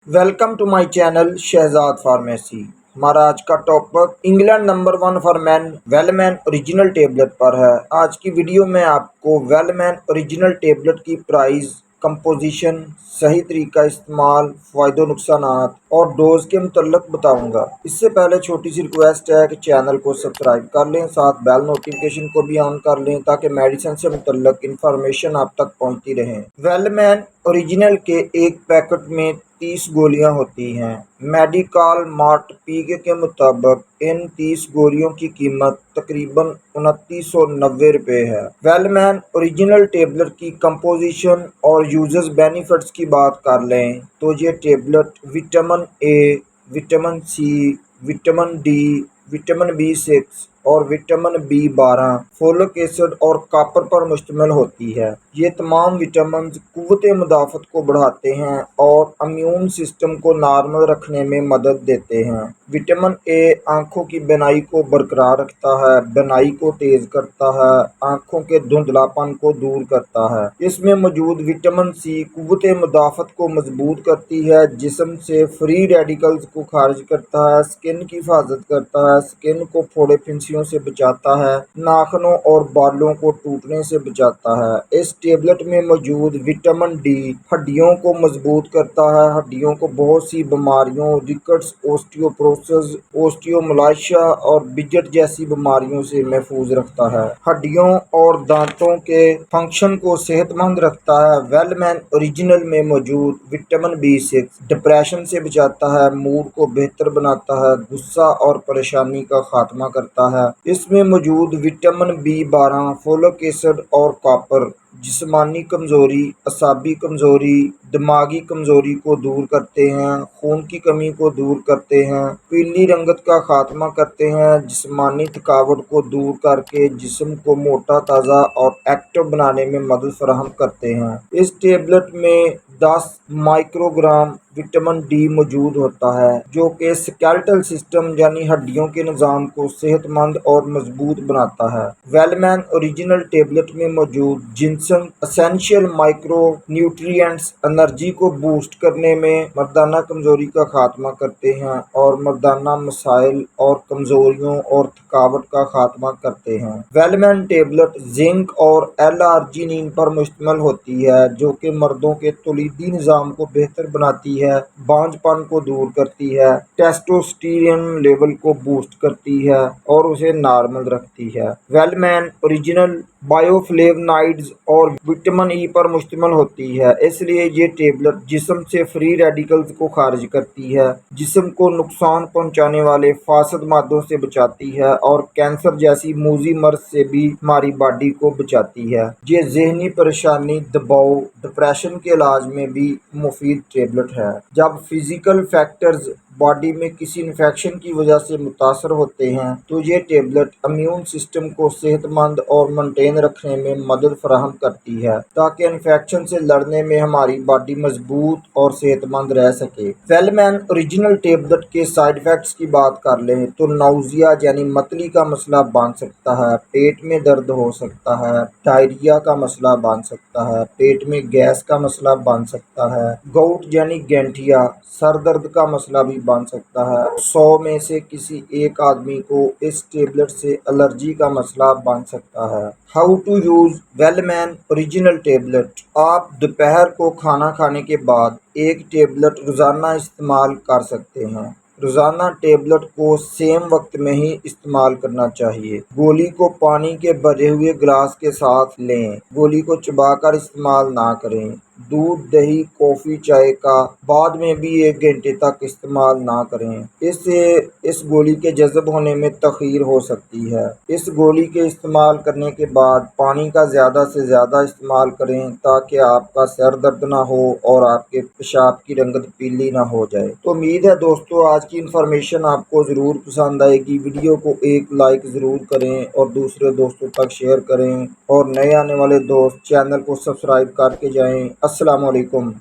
Welcome to my channel Shahzad pharmacy. हमारा आज का topic England number 1 for man Wellman original tablet पर है। आज की वीडियो में आपको वेलमैन ओरिजिनल टेबलेट की प्राइस, कंपोजिशन, सही तरीका इस्तेमाल, फ़ायदे नुकसानात और डोज के मुतल्लिक बताऊंगा। इससे पहले छोटी सी रिक्वेस्ट है कि चैनल को सब्सक्राइब कर लें, साथ बेल नोटिफिकेशन को भी ऑन कर लें ताकि मेडिसिन से मुतल्लिक इंफॉर्मेशन आप तक पहुंचती रहे। वेलमैन ओरिजिनल के एक पैकेट में 30 गोलियां होती हैं। मेडिकल मार्ट पीके के मुताबिक इन 30 गोलियों की कीमत तकरीबन 2990 रुपये है। वेलमैन ओरिजिनल टेबलेट की कंपोजिशन और यूजर्स बेनिफिट्स की बात कर लें तो ये tablet vitamin A, vitamin C, vitamin D, vitamin B6 और विटामिन B12, फोलिक एसिड और कॉपर पर मुश्तमिल होती है। ये तमाम विटामिन कुव्वत मुदाफ़त को बढ़ाते हैं और इम्यून सिस्टम को नॉर्मल रखने में मदद देते हैं। विटामिन ए आँखों की बीनाई को बरकरार रखता है, बीनाई को तेज़ करता है, आँखों के धुंधलापन को दूर करता है। इसमें मौजूद विटामिन सी कुव्वत मुदाफ़त को मजबूत करती है, जिस्म से फ्री रेडिकल्स को खारिज करता है, स्किन की हिफाजत करता है, स्किन को फोड़े फिंसियों से बचाता है, नाखूनों और बालों को टूटने से बचाता है। इस टेबलेट में मौजूद विटामिन डी हड्डियों को मजबूत करता है, हड्डियों को बहुत सी बीमारियों, रिकेट्स, ओस्टियोपोरोसिस, ओस्टियोमालाशिया और बिजट जैसी बीमारियों से महफूज रखता है। हड्डियों और दांतों के फंक्शन को सेहतमंद रखता है। वेलमैन ओरिजिनल में मौजूद विटामिन B6 डिप्रेशन से बचाता है, मूड को बेहतर बनाता है, गुस्सा और परेशानी का खात्मा करता है। इसमें मौजूद विटामिन B12, फोलिक एसिड और कॉपर जिस्मानी कमज़ोरी, असाबी कमज़ोरी, दिमागी कमज़ोरी को दूर करते हैं, खून की कमी को दूर करते हैं, पीली रंगत का खात्मा करते हैं, जिस्मानी थकावट को दूर करके जिस्म को मोटा, ताज़ा और एक्टिव बनाने में मदद फराहम करते हैं। इस टेबलेट में 10 माइक्रोग्राम विटामिन डी मौजूद होता है, जो कि स्केलेटल सिस्टम यानी हड्डियों के निज़ाम को सेहतमंद और मजबूत बनाता है। वेलमैन ओरिजिनल टेबलेट में मौजूद जिनसंग एसेंशियल माइक्रो न्यूट्रिएंट्स एनर्जी को बूस्ट करने में, मर्दाना कमजोरी का खात्मा करते हैं और मर्दाना मसाइल और कमजोरियों और थकावट का खात्मा करते हैं। वेलमैन टेबलेट जिंक और L-आर्जिनिन पर मुश्तमिल होती है, जो कि मर्दों के तौलीदी निज़ाम को बेहतर बनाती है, बांझपन को दूर करती है, टेस्टोस्टेरोन लेवल को बूस्ट करती है और उसे नॉर्मल रखती है। वेलमैन ओरिजिनल बायोफ्लेवोनॉइड्स और विटामिन ई पर मुश्तमिल होती है, इसलिए ये टेबलेट जिस्म से फ्री रेडिकल्स को खारिज करती है, जिस्म को नुकसान पहुंचाने वाले फासद मादों से बचाती है और कैंसर जैसी मूजी मर्ज से भी हमारी बॉडी को बचाती है। ये ज़हनी परेशानी, दबाव, डिप्रेशन के इलाज में भी मुफीद टेबलेट है। जब फिजिकल फैक्टर्स बॉडी में किसी इन्फेक्शन की वजह से मुतासर होते हैं तो ये टेबलेट इम्यून सिस्टम को सेहतमंद और मेंटेन रखने में मदद फराहम करती है, ताकि इन्फेक्शन से लड़ने में हमारी बॉडी मजबूत और सेहतमंद रह सके। वेलमैन ओरिजिनल टेबलेट के साइड इफेक्ट्स की बात कर लें तो नाउजिया यानी मतली का मसला बन सकता है, पेट में दर्द हो सकता है, डायरिया का मसला बन सकता है, पेट में गैस का मसला बन सकता है, गाउट यानी गैंठिया, सर दर्द का मसला भी बन सकता है। 100 में से किसी एक आदमी को इस टेबलेट से एलर्जी का मसला बन सकता है। How to use Wellman original tablet. आप दोपहर को खाना खाने के बाद एक टेबलेट रोज़ाना इस्तेमाल कर सकते हैं। रोज़ाना टेबलेट को सेम वक्त में ही इस्तेमाल करना चाहिए। गोली को पानी के भरे हुए गिलास के साथ लें। गोली को चबाकर इस्तेमाल ना करें। दूध, दही, कॉफ़ी, चाय का बाद में भी 1 घंटे तक इस्तेमाल ना करें, इससे इस गोली के जज़ब होने में तख़ीर हो सकती है। इस गोली के इस्तेमाल करने के बाद पानी का ज़्यादा से ज़्यादा इस्तेमाल करें ताकि आपका सर दर्द ना हो और आपके पेशाब की रंगत पीली ना हो जाए। तो उम्मीद है दोस्तों आज की इन्फॉर्मेशन आपको ज़रूर पसंद आएगी। वीडियो को एक लाइक ज़रूर करें और दूसरे दोस्तों तक शेयर करें और नए आने वाले दोस्त चैनल को सब्सक्राइब करके जाएं। अस्सलाम वालेकुम।